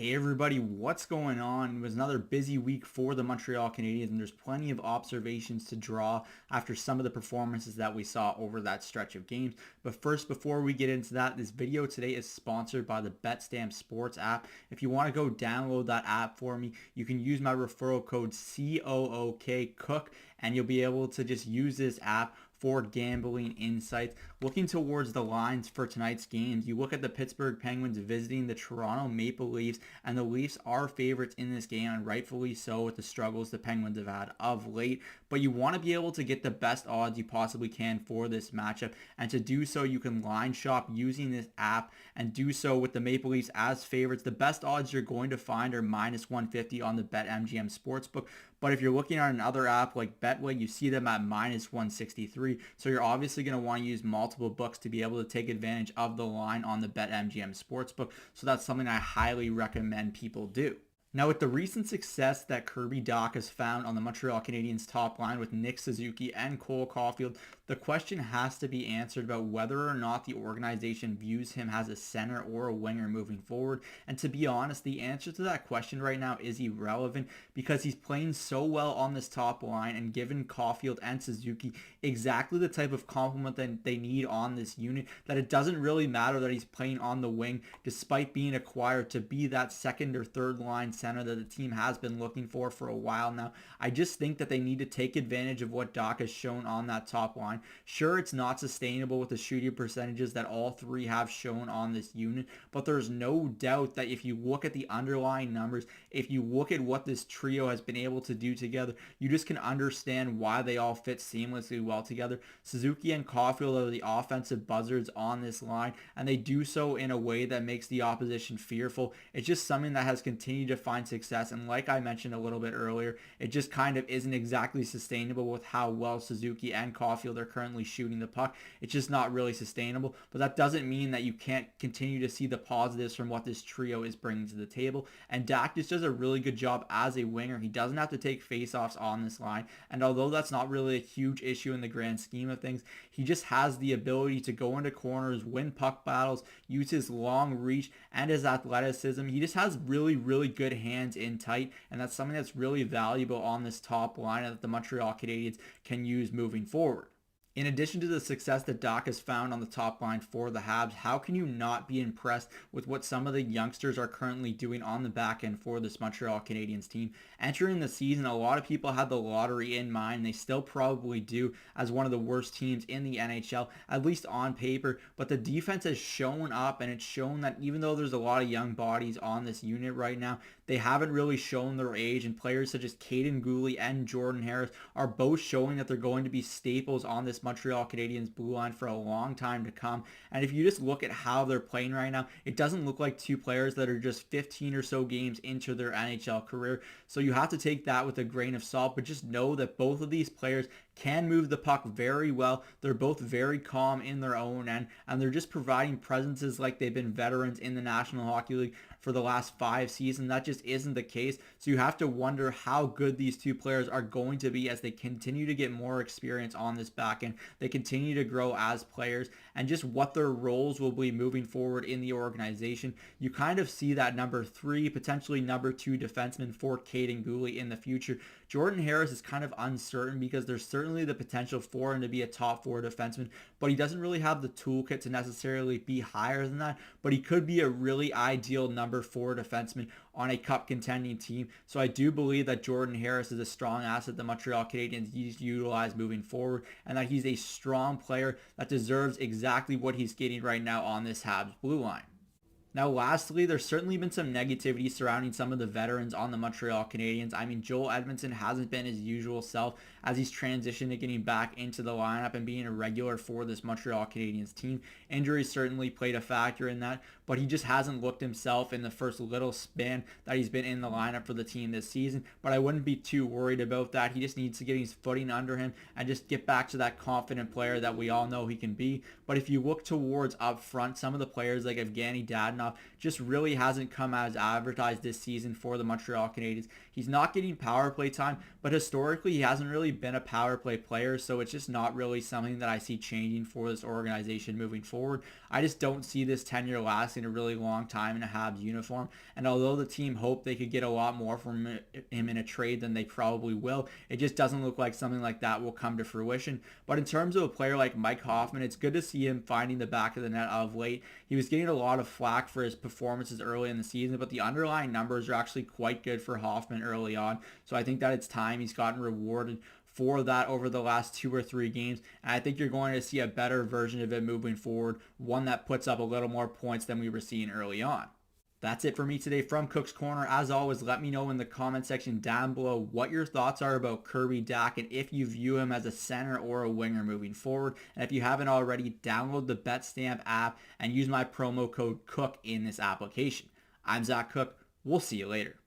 Hey everybody, what's going on? It was another busy week for the Montreal Canadiens, and there's plenty of observations to draw after some of the performances that we saw over that stretch of games. But first, before we get into that, this video today is sponsored by the BetStamp Sports app. If you want to go download that app for me, you can use my referral code COOK, and you'll be able to just use this app for gambling insights. Looking towards the lines for tonight's games, you look at the Pittsburgh Penguins visiting the Toronto Maple Leafs, and the Leafs are favorites in this game, and rightfully so with the struggles the Penguins have had of late. But you want to be able to get the best odds you possibly can for this matchup, and to do so, you can line shop using this app and do so with the Maple Leafs as favorites. The best odds you're going to find are minus 150 on the BetMGM Sportsbook. But if you're looking at another app like Betway, you see them at minus 163. So you're obviously going to want to use multiple books to be able to take advantage of the line on the BetMGM Sportsbook. So that's something I highly recommend people do. Now, with the recent success that Kirby Dach has found on the Montreal Canadiens top line with Nick Suzuki and Cole Caulfield, the question has to be answered about whether or not the organization views him as a center or a winger moving forward. And to be honest, the answer to that question right now is irrelevant because he's playing so well on this top line and given Caulfield and Suzuki exactly the type of complement that they need on this unit that it doesn't really matter that he's playing on the wing despite being acquired to be that second or third line center that the team has been looking for a while now. I just think that they need to take advantage of what Dach has shown on that top line. Sure, it's not sustainable with the shooting percentages that all three have shown on this unit, but there's no doubt that if you look at the underlying numbers, if you look at what this trio has been able to do together, you just can understand why they all fit seamlessly well together. Suzuki and Caulfield are the offensive buzzards on this line, and they do so in a way that makes the opposition fearful. It's just something that has continued to find success, and like I mentioned a little bit earlier, it just kind of isn't exactly sustainable with how well Suzuki and Caulfield are currently shooting the puck. It's just not really sustainable, but that doesn't mean that you can't continue to see the positives from what this trio is bringing to the table. And Dach just does a really good job as a winger. He doesn't have to take faceoffs on this line, and although that's not really a huge issue in the grand scheme of things, he just has the ability to go into corners, win puck battles, use his long reach and his athleticism. He just has really, really good hands in tight, and that's something that's really valuable on this top line that the Montreal Canadiens can use moving forward. In addition to the success that Dach has found on the top line for the Habs, how can you not be impressed with what some of the youngsters are currently doing on the back end for this Montreal Canadiens team? Entering the season, a lot of people had the lottery in mind. They still probably do as one of the worst teams in the NHL, at least on paper. But the defense has shown up, and it's shown that even though there's a lot of young bodies on this unit right now, they haven't really shown their age, and players such as Caden Gooley and Jordan Harris are both showing that they're going to be staples on this Montreal Canadiens blue line for a long time to come. And if you just look at how they're playing right now, it doesn't look like two players that are just 15 or so games into their NHL career. So you have to take that with a grain of salt, but just know that both of these players can move the puck very well. They're both very calm in their own end, and they're just providing presences like they've been veterans in the National Hockey League for the last 5 seasons. That just isn't the case. So you have to wonder how good these two players are going to be as they continue to get more experience on this back end. They continue to grow as players, and just what their roles will be moving forward in the organization. You kind of see that number 3, potentially number 2 defenseman for Caden Gooley in the future. Jordan Harris is kind of uncertain because there's certainly the potential for him to be a top 4 defenseman, but he doesn't really have the toolkit to necessarily be higher than that, but he could be a really ideal number 4 defenseman on a cup contending team. So I do believe that Jordan Harris is a strong asset the Montreal Canadiens need to utilize moving forward, and that he's a strong player that deserves exactly what he's getting right now on this Habs blue line. Now, lastly, there's certainly been some negativity surrounding some of the veterans on the Montreal Canadiens. I mean, Joel Edmondson hasn't been his usual self as he's transitioned to getting back into the lineup and being a regular for this Montreal Canadiens team. Injuries certainly played a factor in that, but he just hasn't looked himself in the first little span that he's been in the lineup for the team this season. But I wouldn't be too worried about that. He just needs to get his footing under him and just get back to that confident player that we all know he can be. But if you look towards up front, some of the players like Evgeny Dadonov whatnot just really hasn't come as advertised this season for the Montreal Canadiens. He's not getting power play time, but historically he hasn't really been a power play player, so it's just not really something that I see changing for this organization moving forward. I just don't see this tenure lasting a really long time in a Habs uniform, and although the team hoped they could get a lot more from him in a trade than they probably will, it just doesn't look like something like that will come to fruition. But in terms of a player like Mike Hoffman, it's good to see him finding the back of the net of late. He was getting a lot of flack for his performances early in the season, but the underlying numbers are actually quite good for Hoffman early on. So I think that it's time he's gotten rewarded for that over the last 2 or 3 games. And I think you're going to see a better version of it moving forward, one that puts up a little more points than we were seeing early on. That's it for me today from Cook's Corner. As always, let me know in the comment section down below what your thoughts are about Kirby Dach and if you view him as a center or a winger moving forward. And if you haven't already, download the BetStamp app and use my promo code COOK in this application. I'm Zach Cook. We'll see you later.